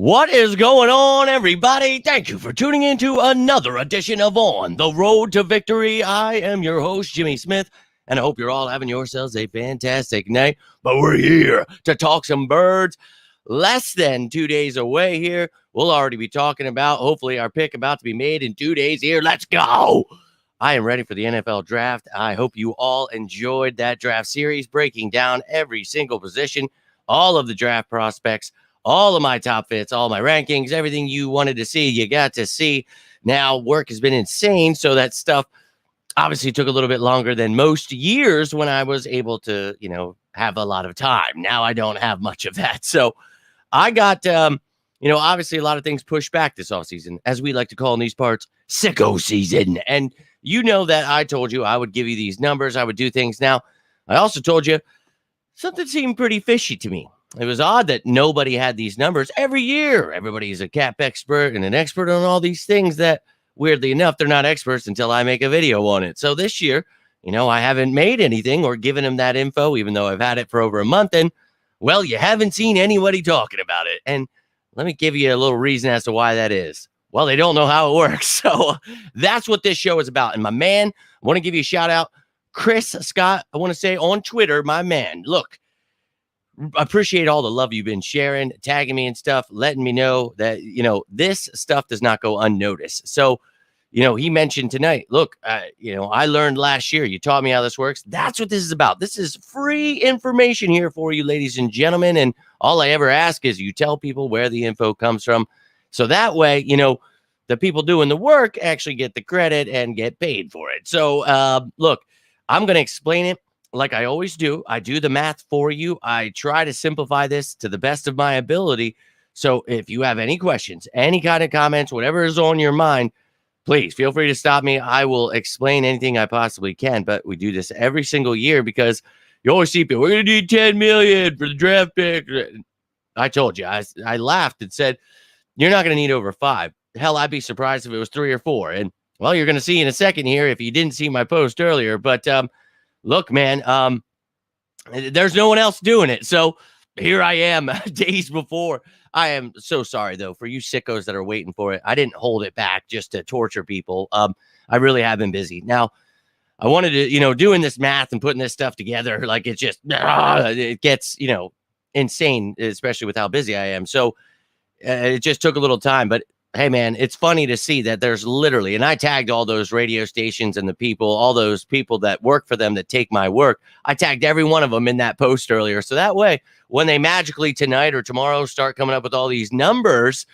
What is going on, everybody? Thank you for tuning in to another edition of On the Road to Victory. I am your host, Jimmy Smith, and I hope you're all having yourselves a fantastic night. But we're here to talk some birds. Less than 2 days away here. We'll already be talking about, hopefully, our pick about to be made in 2 days here. Let's go! I am ready for the NFL draft. I hope you all enjoyed that draft series, breaking down every single position, all of the draft prospects, all of my top fits, all my rankings, everything you wanted to see, you got to see. Now, work has been insane, so that stuff obviously took a little bit longer than most years when I was able to, have a lot of time. Now I don't have much of that. So I got, obviously a lot of things pushed back this offseason, as we like to call in these parts, sicko season. And you know that I told you I would give you these numbers, I would do things. Now, I also told you something seemed pretty fishy to me. It was odd that nobody had these numbers every year. Everybody's a cap expert and an expert on all these things that, weirdly enough, they're not experts until I make a video on it. So this year, I haven't made anything or given them that info, even though I've had it for over a month. And, well, you haven't seen anybody talking about it. And let me give you a little reason as to why that is. Well, they don't know how it works. So that's what this show is about. And my man, I want to give you a shout out. Chris Scott, I want to say on Twitter, my man, look. Appreciate all the love you've been sharing, tagging me and stuff, letting me know that, this stuff does not go unnoticed. So, he mentioned tonight, look, I learned last year, you taught me how this works. That's what this is about. This is free information here for you, ladies and gentlemen. And all I ever ask is you tell people where the info comes from. So that way, the people doing the work actually get the credit and get paid for it. So, look, I'm going to explain it. Like I always do, I do the math for you. I try to simplify this to the best of my ability. So if you have any questions, any kind of comments, whatever is on your mind, please feel free to stop me. I will explain anything I possibly can. But we do this every single year because you always see people, we're going to need 10 million for the draft pick. I told you, I laughed and said, you're not going to need over 5. Hell, I'd be surprised if it was 3 or 4. And well, you're going to see in a second here if you didn't see my post earlier. But look, man, there's no one else doing it. So here I am days before. I am so sorry, though, for you sickos that are waiting for it. I didn't hold it back just to torture people. I really have been busy. Now, I wanted to, doing this math and putting this stuff together, like it's just, it gets, insane, especially with how busy I am. So it just took a little time. But hey, man, it's funny to see that there's literally, and I tagged all those radio stations and the people, all those people that work for them that take my work. I tagged every one of them in that post earlier. So that way, when they magically tonight or tomorrow start coming up with all these numbers,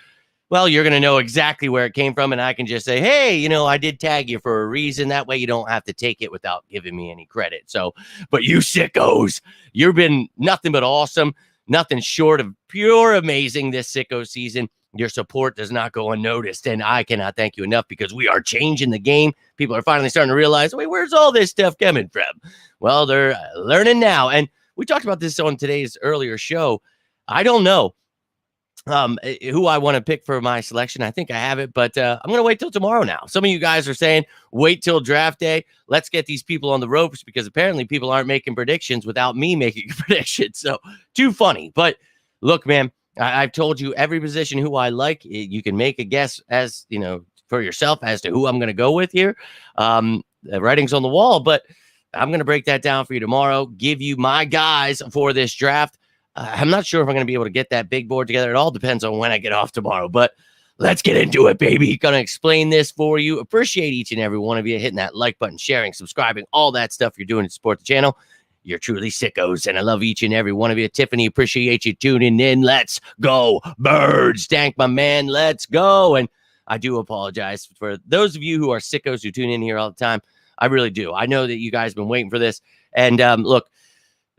well, you're going to know exactly where it came from. And I can just say, hey, I did tag you for a reason. That way you don't have to take it without giving me any credit. So, but you sickos, you've been nothing but awesome, nothing short of pure amazing this sicko season. Your support does not go unnoticed, and I cannot thank you enough because we are changing the game. People are finally starting to realize, wait, where's all this stuff coming from? Well, they're learning now, and we talked about this on today's earlier show. I don't know who I want to pick for my selection. I think I have it, but I'm going to wait till tomorrow now. Some of you guys are saying, wait till draft day. Let's get these people on the ropes because apparently people aren't making predictions without me making a prediction. So too funny. But look, man, I've told you every position who I like. You can make a guess as, for yourself as to who I'm going to go with here. The writing's on the wall, but I'm going to break that down for you tomorrow, give you my guys for this draft. I'm not sure if I'm going to be able to get that big board together. It all depends on when I get off tomorrow, but let's get into it, baby. Going to explain this for you. Appreciate each and every one of you hitting that like button, sharing, subscribing, all that stuff you're doing to support the channel. You're truly sickos, and I love each and every one of you. Tiffany, appreciate you tuning in. Let's go, birds. Dank, my man, let's go. And I do apologize for those of you who are sickos who tune in here all the time. I really do. I know that you guys have been waiting for this. And look,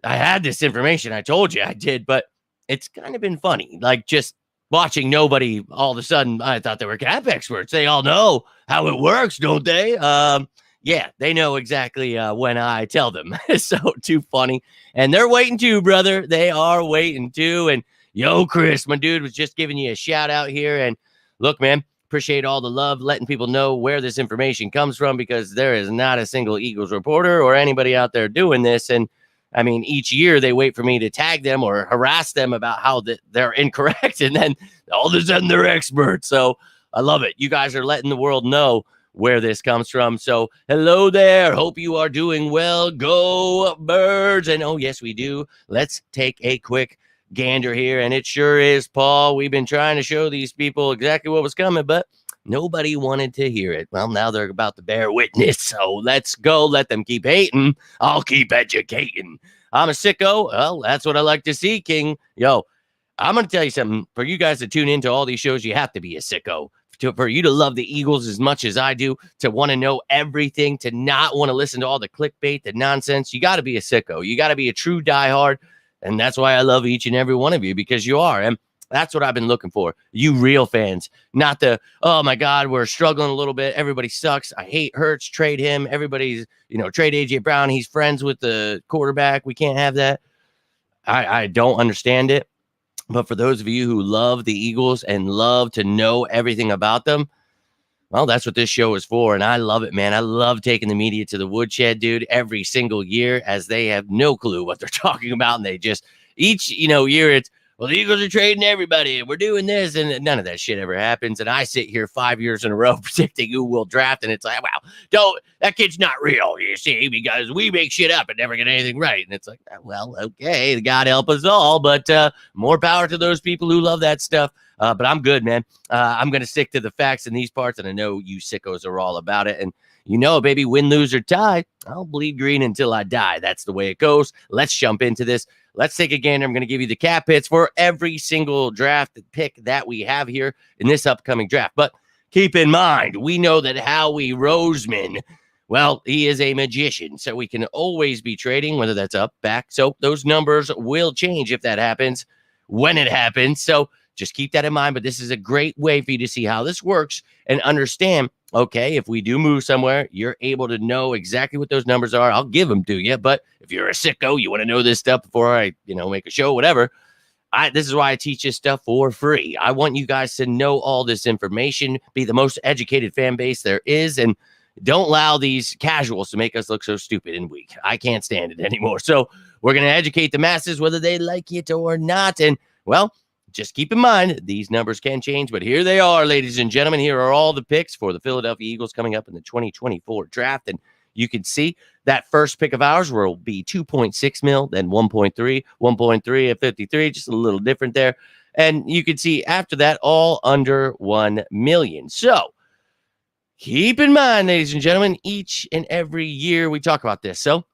I had this information. I told you I did, but it's kind of been funny. Like just watching nobody all of a sudden, I thought they were cap experts. They all know how it works, don't they? Yeah, they know exactly when I tell them. So too funny. And they're waiting too, brother. They are waiting too. And yo, Chris, my dude, was just giving you a shout out here. And look, man, appreciate all the love, letting people know where this information comes from because there is not a single Eagles reporter or anybody out there doing this. And I mean, each year they wait for me to tag them or harass them about how they're incorrect. And then all of a sudden they're experts. So I love it. You guys are letting the world know where this comes from. So hello there. Hope you are doing well. Go Birds. And oh, yes, we do. Let's take a quick gander here. And it sure is, Paul. We've been trying to show these people exactly what was coming, but nobody wanted to hear it. Well, now they're about to bear witness. So let's go. Let them keep hating. I'll keep educating. I'm a sicko. Well, that's what I like to see, King. Yo, I'm going to tell you something. For you guys to tune into all these shows, you have to be a sicko. For you to love the Eagles as much as I do, to want to know everything, to not want to listen to all the clickbait, the nonsense, you got to be a sicko. You got to be a true diehard. And that's why I love each and every one of you, because you are. And that's what I've been looking for. You real fans, not the, oh my God, we're struggling a little bit. Everybody sucks. I hate Hertz. Trade him. Everybody's, trade AJ Brown. He's friends with the quarterback. We can't have that. I don't understand it. But for those of you who love the Eagles and love to know everything about them, well, that's what this show is for. And I love it, man. I love taking the media to the woodshed, dude, every single year, as they have no clue what they're talking about. And they just, each, year it's, well, the Eagles are trading everybody, and we're doing this, and none of that shit ever happens. And I sit here 5 years in a row predicting who will draft, and it's like, wow, that kid's not real, you see, because we make shit up and never get anything right. And it's like, well, okay, God help us all, but more power to those people who love that stuff. But I'm good, man. I'm going to stick to the facts in these parts, and I know you sickos are all about it. And baby, win, lose, or tie, I'll bleed green until I die. That's the way it goes. Let's jump into this. Let's take a gander. I'm going to give you the cap hits for every single draft pick that we have here in this upcoming draft. But keep in mind, we know that Howie Roseman, well, he is a magician, so we can always be trading, whether that's up, back. So those numbers will change if that happens, when it happens. So just keep that in mind. But this is a great way for you to see how this works and understand, okay, if we do move somewhere, you're able to know exactly what those numbers are. I'll give them to you. But if you're a sicko, you want to know this stuff before I, make a show, whatever. This is why I teach this stuff for free. I want you guys to know all this information, be the most educated fan base there is, and don't allow these casuals to make us look so stupid and weak. I can't stand it anymore. So we're going to educate the masses, whether they like it or not. And, well, just keep in mind, these numbers can change, but here they are, ladies and gentlemen. Here are all the picks for the Philadelphia Eagles coming up in the 2024 draft. And you can see that first pick of ours will be 2.6 mil, then 1.3 at 53, just a little different there. And you can see after that, all under 1 million. So keep in mind, ladies and gentlemen, each and every year we talk about this. So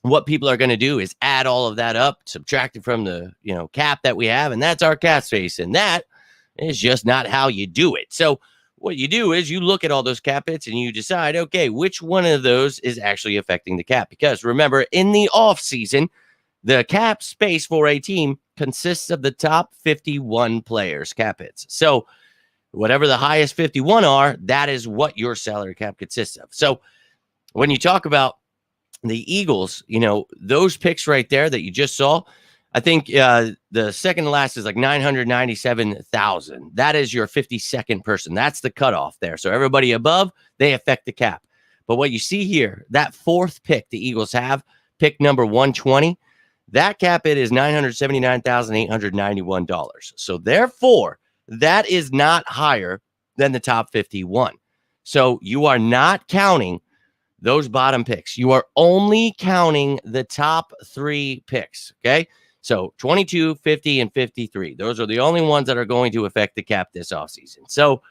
what people are going to do is add all of that up, subtract it from the, cap that we have, and that's our cap space. And that is just not how you do it. So what you do is you look at all those cap hits and you decide, okay, which one of those is actually affecting the cap? Because remember, in the off season, the cap space for a team consists of the top 51 players' cap hits. So whatever the highest 51 are, that is what your salary cap consists of. So when you talk about the Eagles, those picks right there that you just saw, I think the second to last is like 997,000. That is your 52nd person. That's the cutoff there. So everybody above, they affect the cap. But what you see here, that fourth pick the Eagles have, pick number 120, that cap hit is $979,891. So therefore, that is not higher than the top 51. So you are not counting those bottom picks. You are only counting the top 3 picks, okay? So 22, 50, and 53. Those are the only ones that are going to affect the cap this offseason. So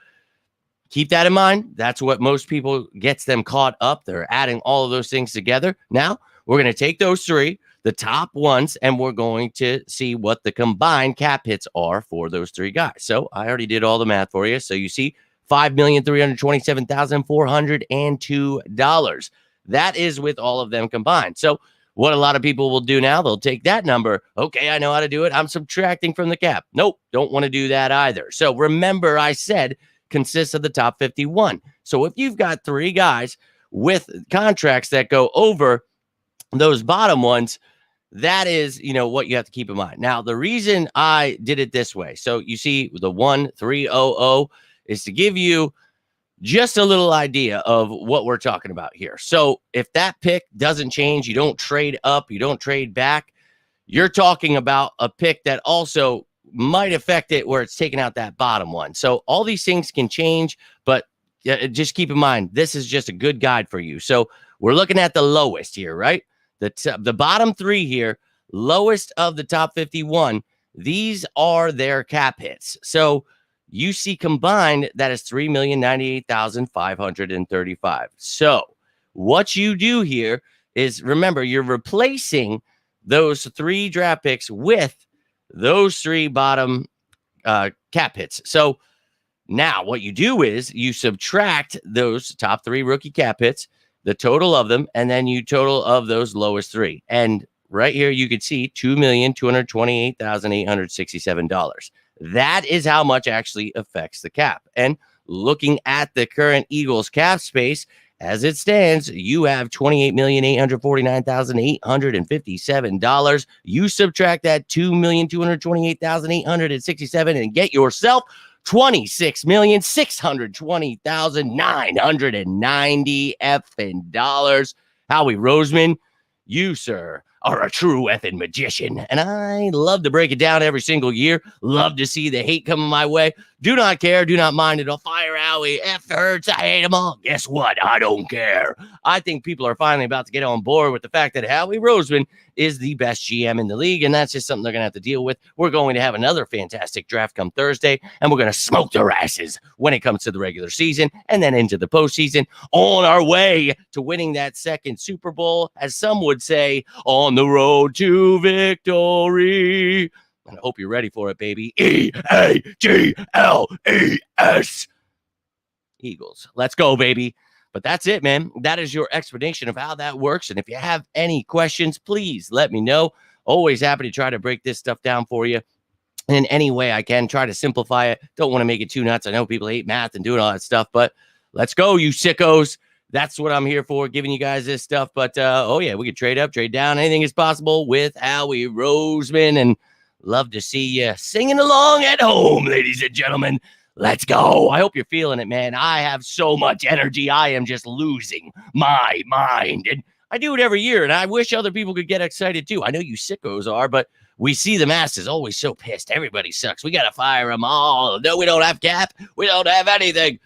keep that in mind. That's what most people gets them caught up. They're adding all of those things together. Now, we're going to take those 3, the top ones, and we're going to see what the combined cap hits are for those 3 guys. So I already did all the math for you. So you see $5,327,402. That is with all of them combined. So what a lot of people will do now, they'll take that number. Okay, I know how to do it. I'm subtracting from the cap. Nope, don't want to do that either. So remember, I said consists of the top 51. So if you've got 3 guys with contracts that go over those bottom ones, that is, what you have to keep in mind. Now, the reason I did it this way, so you see the 1300 is to give you just a little idea of what we're talking about here. So if that pick doesn't change, you don't trade up, you don't trade back, you're talking about a pick that also might affect it where it's taking out that bottom one. So all these things can change, but just keep in mind, this is just a good guide for you. So we're looking at the lowest here, right? The bottom three here, lowest of the top 51, these are their cap hits. So you see combined, that is 3,098,535. So what you do here is, remember, you're replacing those three draft picks with those three bottom cap hits. So now what you do is you subtract those top three rookie cap hits, the total of them, and then you total of those lowest three. And right here, you can see $2,228,867. That is how much actually affects the cap. And looking at the current Eagles cap space, as it stands, you have $28,849,857. You subtract that $2,228,867 and get yourself $26,620,990 effing dollars. Howie Roseman, you, sir, are a true effing magician. And I love to break it down every single year. Love to see the hate coming my way. Do not care. Do not mind it. I'll fire Howie. F Hertz. I hate them all. Guess what? I don't care. I think people are finally about to get on board with the fact that Howie Roseman is the best GM in the league, and that's just something they're going to have to deal with. We're going to have another fantastic draft come Thursday, and we're going to smoke their asses when it comes to the regular season and then into the postseason, on our way to winning that second Super Bowl, as some would say, on the road to victory. And I hope you're ready for it, baby. EAGLES. Eagles. Let's go, baby. But that's it, man. That is your explanation of how that works. And if you have any questions, please let me know. Always happy to try to break this stuff down for you in any way I can. Try to simplify it. Don't want to make it too nuts. I know people hate math and doing all that stuff, but let's go, you sickos. That's what I'm here for, giving you guys this stuff. But, oh, yeah, we can trade up, trade down. Anything is possible with Howie Roseman. And love to see you singing along at home, ladies and gentlemen. Let's go. I hope you're feeling it, man. I have so much energy. I am just losing my mind. And I do it every year, and I wish other people could get excited too. I know you sickos are, but we see the masses always so pissed. Everybody sucks. We got to fire them all. No, we don't have cap. We don't have anything.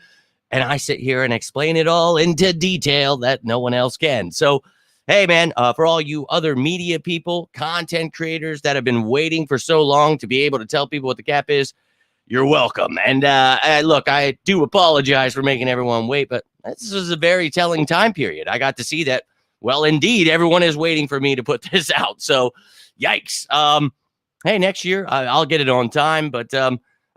And I sit here and explain it all into detail that no one else can. So, hey, man, for all you other media people, content creators that have been waiting for so long to be able to tell people what the cap is, you're welcome. And look, I do apologize for making everyone wait, but this is a very telling time period. I got to see that, well, indeed, everyone is waiting for me to put this out. So, yikes. Hey, next year, I'll get it on time, but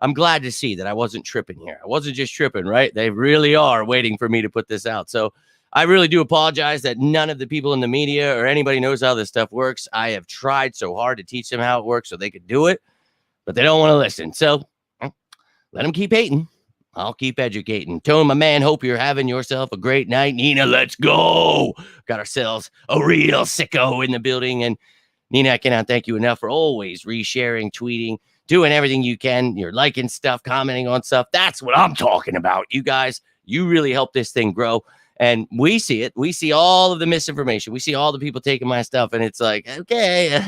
I'm glad to see that I wasn't tripping here. I wasn't just tripping, right? They really are waiting for me to put this out. So I really do apologize that none of the people in the media or anybody knows how this stuff works. I have tried so hard to teach them how it works so they could do it, but they don't want to listen. So let them keep hating. I'll keep educating. Tone, my man, hope you're having yourself a great night. Nina, let's go. Got ourselves a real sicko in the building. And Nina, I cannot thank you enough for always resharing, tweeting, doing everything you can. You're liking stuff, commenting on stuff. That's what I'm talking about. You guys, you really help this thing grow. And we see it. We see all of the misinformation. We see all the people taking my stuff. And it's like, okay.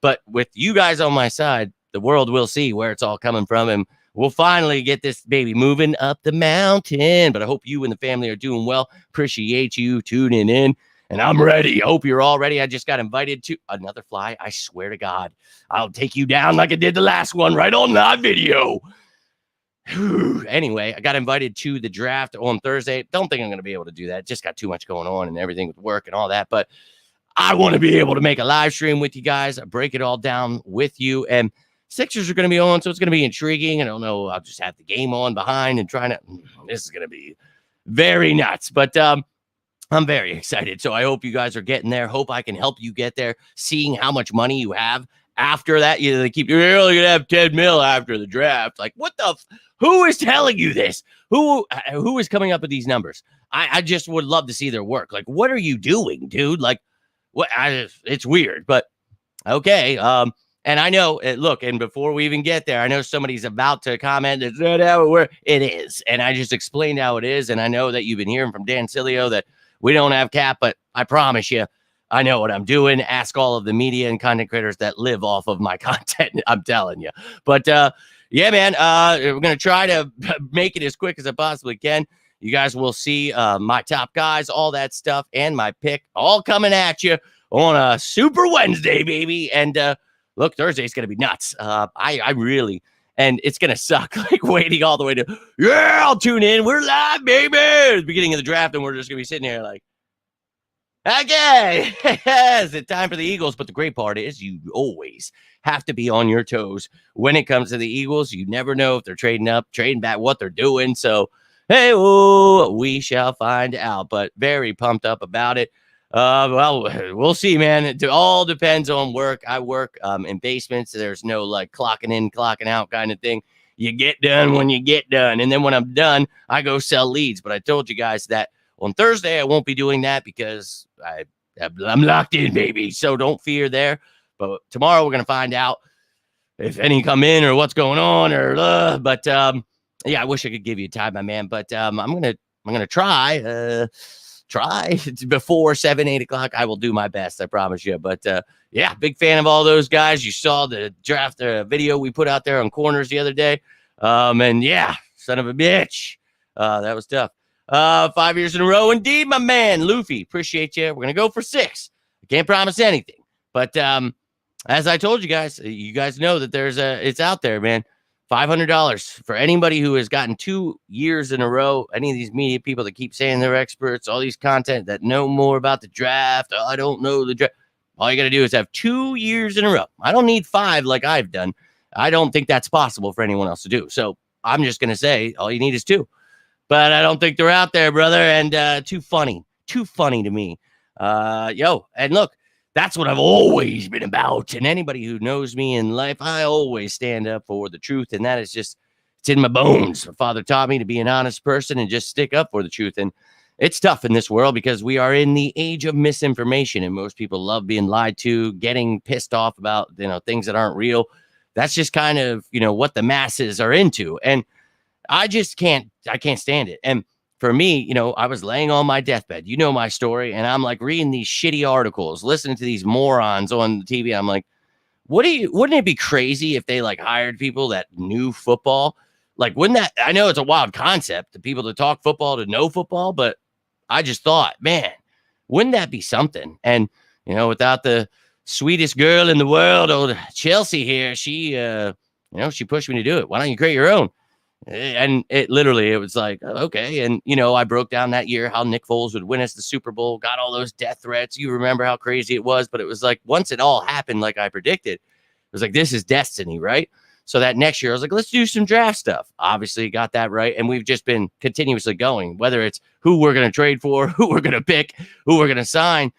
But with you guys on my side, the world will see where it's all coming from. And we'll finally get this baby moving up the mountain. But I hope you and the family are doing well. Appreciate you tuning in. And I'm ready. Hope you're all ready. I just got invited to another fly. I swear to God, I'll take you down like I did the last one right on that video. Anyway, I got invited to the draft on Thursday. Don't think I'm going to be able to do that. Just got too much going on and everything with work and all that. But I want to be able to make a live stream with you guys, break it all down with you. And Sixers are going to be on, so it's going to be intriguing. I don't know. I'll just have the game on behind and trying to. This is going to be very nuts. But I'm very excited. So I hope you guys are getting there. Hope I can help you get there. Seeing how much money you have after that. They keep, you're only going to have 10 mil after the draft. Like, what the? Who is telling you this? Who is coming up with these numbers? I just would love to see their work. Like, what are you doing, dude? Like, what? It's weird, but okay. And I know, look, and before we even get there, I know somebody's about to comment, it's not how it works. It is. And I just explained how it is. And I know that you've been hearing from Dan Cilio that we don't have cap, but I promise you, I know what I'm doing. Ask all of the media and content creators that live off of my content. I'm telling you. But yeah, man, we're going to try to make it as quick as I possibly can. You guys will see my top guys, all that stuff, and my pick all coming at you on a Super Wednesday, baby. And look, Thursday's going to be nuts. I really, and it's going to suck, like waiting all the way to, yeah, I'll tune in. We're live, baby. It's the beginning of the draft, and we're just going to be sitting here like, okay, it's time for the Eagles. But the great part is you always have to be on your toes when it comes to the Eagles. You never know if they're trading up, trading back, what they're doing. So, hey, we shall find out. But very pumped up about it. Well, we'll see, man. It all depends on work. I work in basements. So there's no like clocking in, clocking out kind of thing. You get done when you get done. And then when I'm done, I go sell leads. But I told you guys that on Thursday, I won't be doing that because I'm locked in, baby. So don't fear there. But tomorrow we're going to find out if any come in or what's going on or but yeah, I wish I could give you time, my man. But I'm gonna try before 7-8 o'clock. I will do my best, I promise you. But yeah, big fan of all those guys. You saw the draft video we put out there on Corners the other day. And yeah, son of a bitch. That was tough. 5 years in a row. Indeed, my man, Luffy. Appreciate you. We're going to go for 6. I can't promise anything. But as I told you guys know that it's out there, man. $500 for anybody who has gotten 2 years in a row. Any of these media people that keep saying they're experts, all these content that know more about the draft. Oh, I don't know the draft. All you got to do is have 2 years in a row. I don't need 5 like I've done. I don't think that's possible for anyone else to do. So I'm just going to say all you need is 2. But I don't think they're out there, brother. And too funny to me. And look, that's what I've always been about. And anybody who knows me in life, I always stand up for the truth. And that is just, it's in my bones. My father taught me to be an honest person and just stick up for the truth. And it's tough in this world because we are in the age of misinformation. And most people love being lied to, getting pissed off about, things that aren't real. That's just kind of, what the masses are into. And I can't stand it. And for me, I was laying on my deathbed. You know my story. And I'm like reading these shitty articles, listening to these morons on the TV. I'm like, wouldn't it be crazy if they like hired people that knew football? Like, wouldn't that, I know it's a wild concept, the people that talk football to know football, but I just thought, man, wouldn't that be something? And, without the sweetest girl in the world, old Chelsea here, she pushed me to do it. Why don't you create your own? And it was like, okay. And, I broke down that year how Nick Foles would win us the Super Bowl, got all those death threats. You remember how crazy it was, but it was like, once it all happened, like I predicted, it was like, this is destiny, right? So that next year I was like, let's do some draft stuff. Obviously got that right. And we've just been continuously going, whether it's who we're going to trade for, who we're going to pick, who we're going to sign.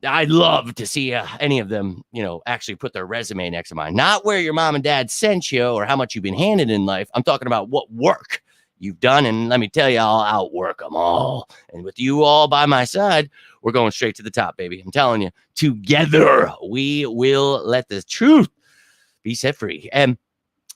I'd love to see any of them, actually put their resume next to mine. Not where your mom and dad sent you or how much you've been handed in life. I'm talking about what work you've done. And let me tell you, I'll outwork them all. And with you all by my side, we're going straight to the top, baby. I'm telling you, together we will let the truth be set free. And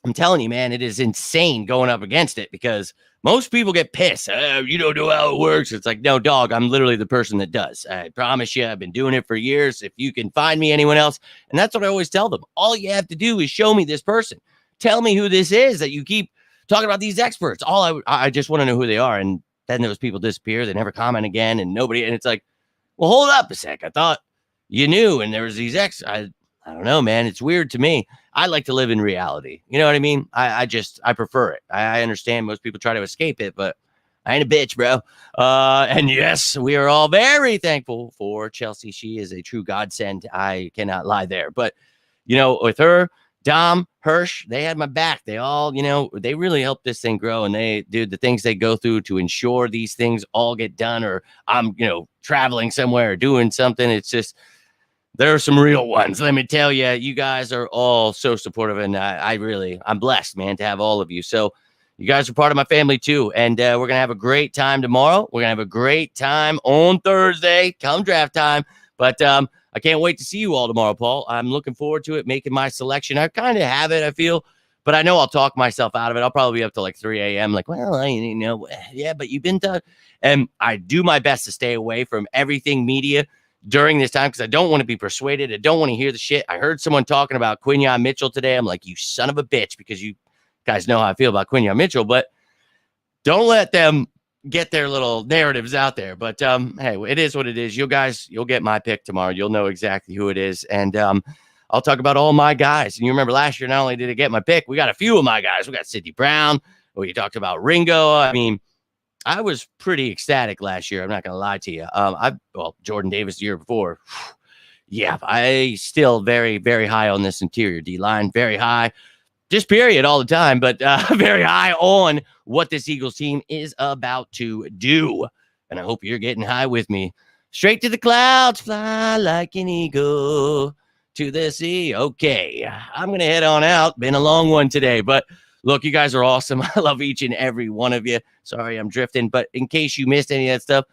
I'm telling you, man, it is insane going up against it because most people get pissed. You don't know how it works. It's like, no, dog, I'm literally the person that does. I promise you, I've been doing it for years. If you can find me anyone else, and that's what I always tell them. All you have to do is show me this person. Tell me who this is that you keep talking about these experts. I just want to know who they are. And then those people disappear. They never comment again and nobody. And it's like, well, hold up a sec. I thought you knew. And there was these I don't know, man. It's weird to me. I like to live in reality. You know what I mean? I prefer it. I understand most people try to escape it, but I ain't a bitch, bro. And yes, we are all very thankful for Chelsea. She is a true godsend. I cannot lie there. But, with her, Dom, Hirsch, they had my back. They all, they really helped this thing grow. And the things they go through to ensure these things all get done, or I'm, traveling somewhere or doing something. It's just, there are some real ones. Let me tell you, you guys are all so supportive. And I'm blessed, man, to have all of you. So you guys are part of my family too. And we're going to have a great time tomorrow. We're going to have a great time on Thursday, come draft time. But I I can't wait to see you all tomorrow, Paul. I'm looking forward to it, making my selection. I kind of have it, I feel, but I know I'll talk myself out of it. I'll probably be up to like 3 a.m. Like, well, yeah, but you've been done. And I do my best to stay away from everything media during this time because I don't want to be persuaded. I don't want to hear the shit. I heard someone talking about Quinyon Mitchell today. I'm like, you son of a bitch, because you guys know how I feel about Quinyon Mitchell, but don't let them get their little narratives out there. But hey, it is what it is. You'll get my pick tomorrow. You'll know exactly who it is. And I'll talk about all my guys. And you remember last year, not only did I get my pick, we got a few of my guys. We got Sidney Brown. You talked about Ringo. I mean, I was pretty ecstatic last year. I'm not going to lie to you. Jordan Davis the year before. Yeah, I still very, very high on this interior D-line. Very high. Just period all the time, but very high on what this Eagles team is about to do. And I hope you're getting high with me. Straight to the clouds, fly like an eagle to the sea. Okay, I'm going to head on out. Been a long one today, but look, you guys are awesome. I love each and every one of you. Sorry, I'm drifting, but in case you missed any of that stuff,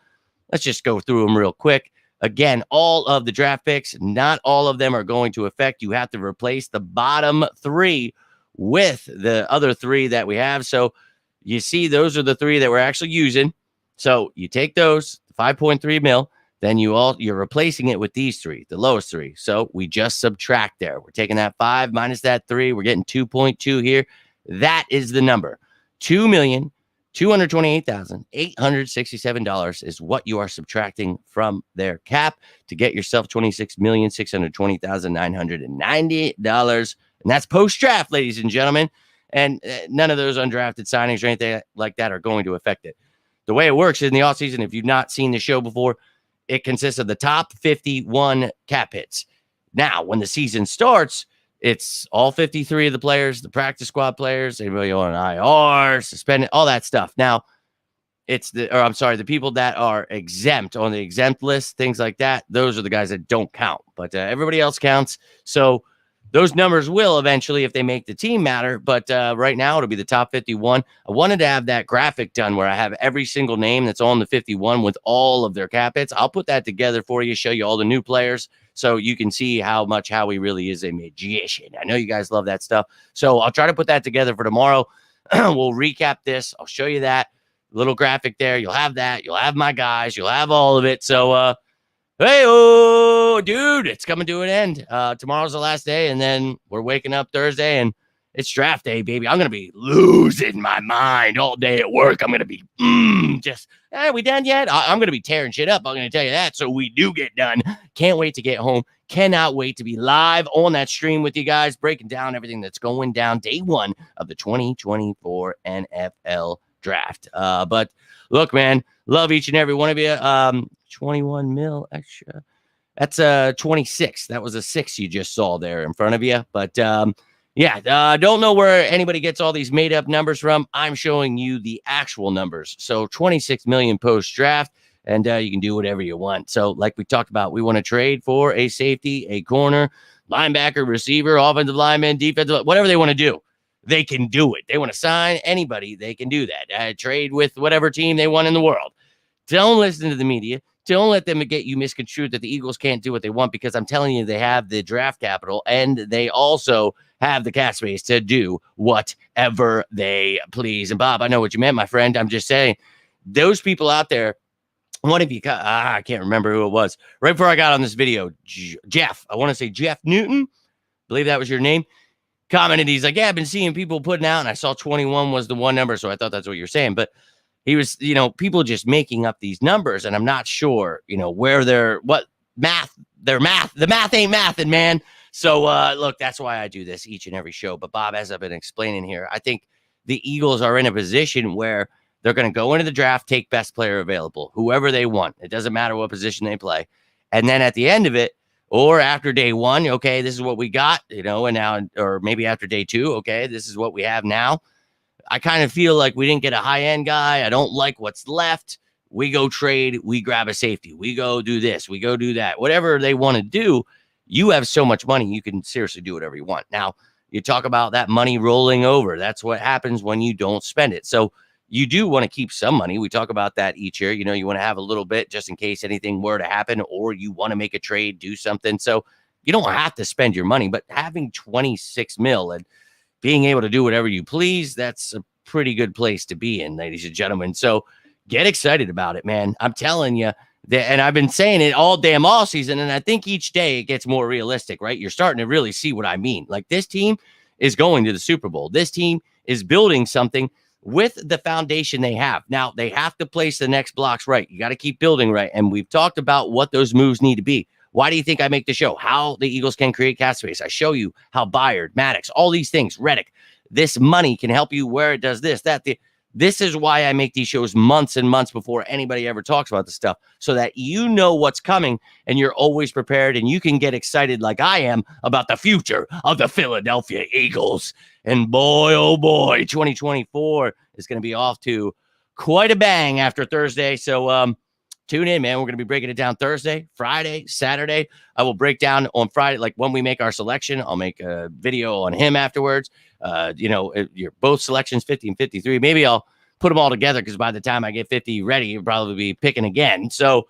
let's just go through them real quick. Again, all of the draft picks, not all of them are going to affect. You have to replace the bottom three with the other three that we have. So you see, those are the three that we're actually using. So you take those, 5.3 mil, then you're replacing it with these three, the lowest three. So we just subtract there. We're taking that 5 minus that 3. We're getting 2.2 here. That is the number. $2,228,867 is what you are subtracting from their cap to get yourself $26,620,990. And that's post-draft, ladies and gentlemen. And none of those undrafted signings or anything like that are going to affect it. The way it works in the offseason, if you've not seen the show before, it consists of the top 51 cap hits. Now, when the season starts, it's all 53 of the players, the practice squad players, anybody on IR, suspended, all that stuff. Now, the people that are exempt on the exempt list, things like that, those are the guys that don't count. But everybody else counts. So those numbers will eventually, if they make the team, matter. But right now, it'll be the top 51. I wanted to have that graphic done where I have every single name that's on the 51 with all of their cap hits. I'll put that together for you, show you all the new players, so you can see how much Howie really is a magician. I know you guys love that stuff. So I'll try to put that together for tomorrow. We'll recap this. I'll show you that little graphic there. You'll have that. You'll have my guys. You'll have all of it. So, hey, dude, it's coming to an end. Tomorrow's the last day, and then we're waking up Thursday, and it's draft day, baby. I'm going to be losing my mind all day at work. I'm going to be are we done yet? I'm going to be tearing shit up. I'm going to tell you that. So we do get done. Can't wait to get home. Cannot wait to be live on that stream with you guys, breaking down everything that's going down day one of the 2024 NFL draft. But look, man, love each and every one of you. 21 mil extra. That's 26. That was a 6 you just saw there in front of you. But don't know where anybody gets all these made up numbers from. I'm showing you the actual numbers. So 26 million post draft, and you can do whatever you want. So like we talked about, we want to trade for a safety, a corner, linebacker, receiver, offensive lineman, defensive, whatever they want to do. They can do it. They want to sign anybody. They can do that. Trade with whatever team they want in the world. Don't listen to the media. Don't let them get you misconstrued that the Eagles can't do what they want, because I'm telling you, they have the draft capital, and they also have the cap space to do whatever they please. And Bob, I know what you meant, my friend. I'm just saying, those people out there, one of you, I can't remember who it was. Right before I got on this video, Jeff, I want to say Jeff Newton, I believe that was your name, commented. He's like, yeah, I've been seeing people putting out, and I saw 21 was the one number, so I thought that's what you're saying. But he was, people just making up these numbers, and I'm not sure, where the math ain't mathing, man. So, look, that's why I do this each and every show. But Bob, as I've been explaining here, I think the Eagles are in a position where they're going to go into the draft, take best player available, whoever they want. It doesn't matter what position they play. And then at the end of it, or after day one, okay, this is what we got, and now, or maybe after day two, okay, this is what we have now. I kind of feel like we didn't get a high-end guy. I don't like what's left. We go trade. We grab a safety. We go do this. We go do that. Whatever they want to do, you have so much money, you can seriously do whatever you want. Now, you talk about that money rolling over. That's what happens when you don't spend it. So you do want to keep some money. We talk about that each year. You know, you want to have a little bit just in case anything were to happen, or you want to make a trade, do something. So you don't have to spend your money, but having 26 mil and being able to do whatever you please, that's a pretty good place to be in, ladies and gentlemen. So get excited about it, man. I'm telling you that, and I've been saying it all damn all season, and I think each day it gets more realistic, right? You're starting to really see what I mean. Like, this team is going to the Super Bowl. This team is building something with the foundation they have. Now, they have to place the next blocks right. You got to keep building right. And we've talked about what those moves need to be. Why do you think I make the show? How the Eagles can create cap space. I show you how Byard, Maddox, all these things, Reddick, this money can help you where it does this, that. This is why I make these shows months and months before anybody ever talks about this stuff, so that you know what's coming and you're always prepared, and you can get excited like I am about the future of the Philadelphia Eagles. And boy, oh boy, 2024 is going to be off to quite a bang after Thursday. So tune in, man. We're going to be breaking it down Thursday, Friday, Saturday. I will break down on Friday, like when we make our selection. I'll make a video on him afterwards. You're both selections, 50 and 53. Maybe I'll put them all together, because by the time I get 50 ready, you'll probably be picking again. So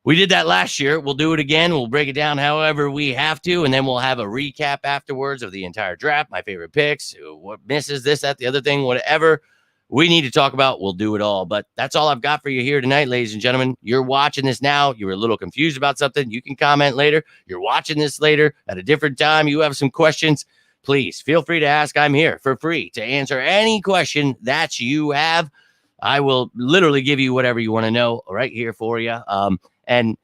we did that last year. We'll do it again. We'll break it down however we have to, and then we'll have a recap afterwards of the entire draft, my favorite picks, what misses, this, that, the other thing, whatever we need to talk about, we'll do it all. But that's all I've got for you here tonight, ladies and gentlemen. You're watching this now. You were a little confused about something. You can comment later. You're watching this later at a different time. You have some questions. Please feel free to ask. I'm here for free to answer any question that you have. I will literally give you whatever you want to know right here for you. And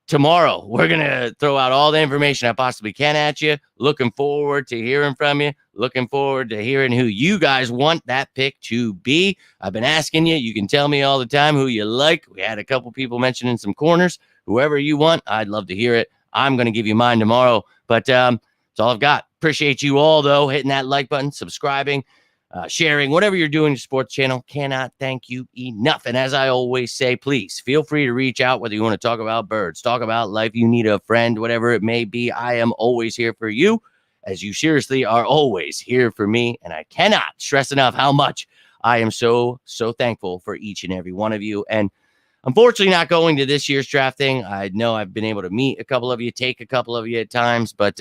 tomorrow, we're going to throw out all the information I possibly can at you. Looking forward to hearing from you. Looking forward to hearing who you guys want that pick to be. I've been asking you. You can tell me all the time who you like. We had a couple people mentioning some corners. Whoever you want, I'd love to hear it. I'm going to give you mine tomorrow. But that's all I've got. Appreciate you all, though, hitting that like button, subscribing, sharing, whatever you're doing to support the channel. Cannot thank you enough. And as I always say, please feel free to reach out, whether you want to talk about birds, talk about life, you need a friend, whatever it may be. I am always here for you, as you seriously are always here for me. And I cannot stress enough how much I am so thankful for each and every one of you. And unfortunately, not going to this year's draft thing. I know I've been able to meet a couple of you, take a couple of you at times, but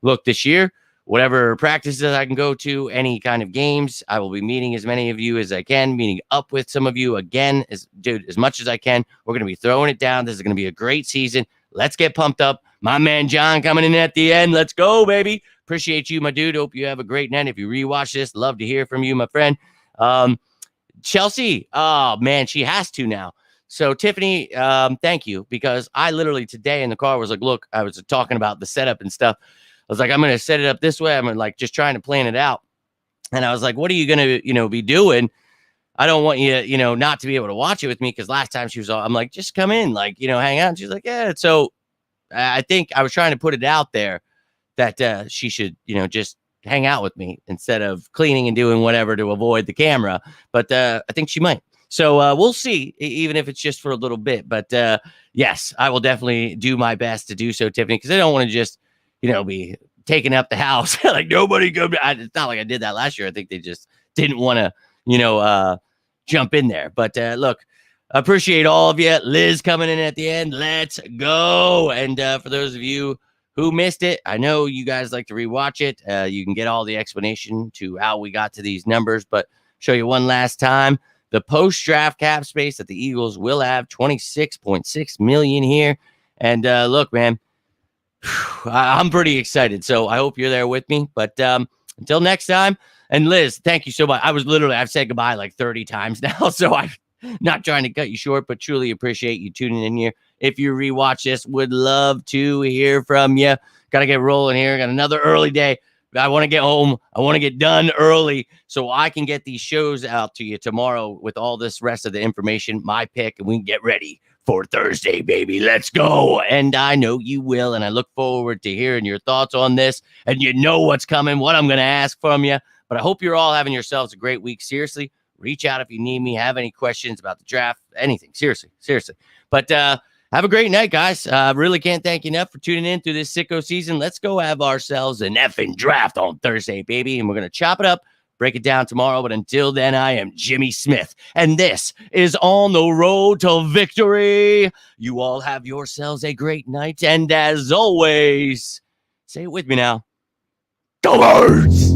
look, this year, whatever practices I can go to, any kind of games, I will be meeting as many of you as I can, meeting up with some of you again, as much as I can. We're going to be throwing it down. This is going to be a great season. Let's get pumped up. My man John coming in at the end. Let's go, baby. Appreciate you, my dude. Hope you have a great night. If you rewatch this, love to hear from you, my friend. Chelsea, oh, man, she has to now. So, Tiffany, thank you, because I literally today in the car was like, look, I was talking about the setup and stuff. I was like, I'm going to set it up this way. I'm like just trying to plan it out. And I was like, what are you going to, be doing? I don't want you, not to be able to watch it with me, because last time she was all, I'm like, just come in, like, hang out. And she's like, yeah. So I think I was trying to put it out there that she should, just hang out with me instead of cleaning and doing whatever to avoid the camera. But I think she might. So we'll see, even if it's just for a little bit. But yes, I will definitely do my best to do so, Tiffany, because I don't want to just, be taking up the house. Like nobody go. It's not like I did that last year. I think they just didn't want to, jump in there. But look, appreciate all of you. Liz coming in at the end. Let's go. And for those of you who missed it, I know you guys like to rewatch it. You can get all the explanation to how we got to these numbers, but show you one last time. The post-draft cap space that the Eagles will have, 26.6 million here. And look, man, I'm pretty excited. So I hope you're there with me. But until next time, and Liz, thank you so much. I've said goodbye like 30 times now. So I'm not trying to cut you short, but truly appreciate you tuning in here. If you rewatch this, would love to hear from you. Got to get rolling here. Got another early day. I want to get home. I want to get done early so I can get these shows out to you tomorrow with all this rest of the information, my pick, and we can get ready for Thursday, baby. Let's go. And I know you will. And I look forward to hearing your thoughts on this. And you know what's coming, what I'm going to ask from you. But I hope you're all having yourselves a great week. Seriously, reach out if you need me, have any questions about the draft, anything. Seriously. But have a great night, guys. Really can't thank you enough for tuning in through this sicko season. Let's go have ourselves an effing draft on Thursday, baby. And we're going to chop it up, break it down tomorrow. But until then, I am Jimmy Smith, and this is On the Road to Victory. You all have yourselves a great night, and as always, say it with me now. Go Birds!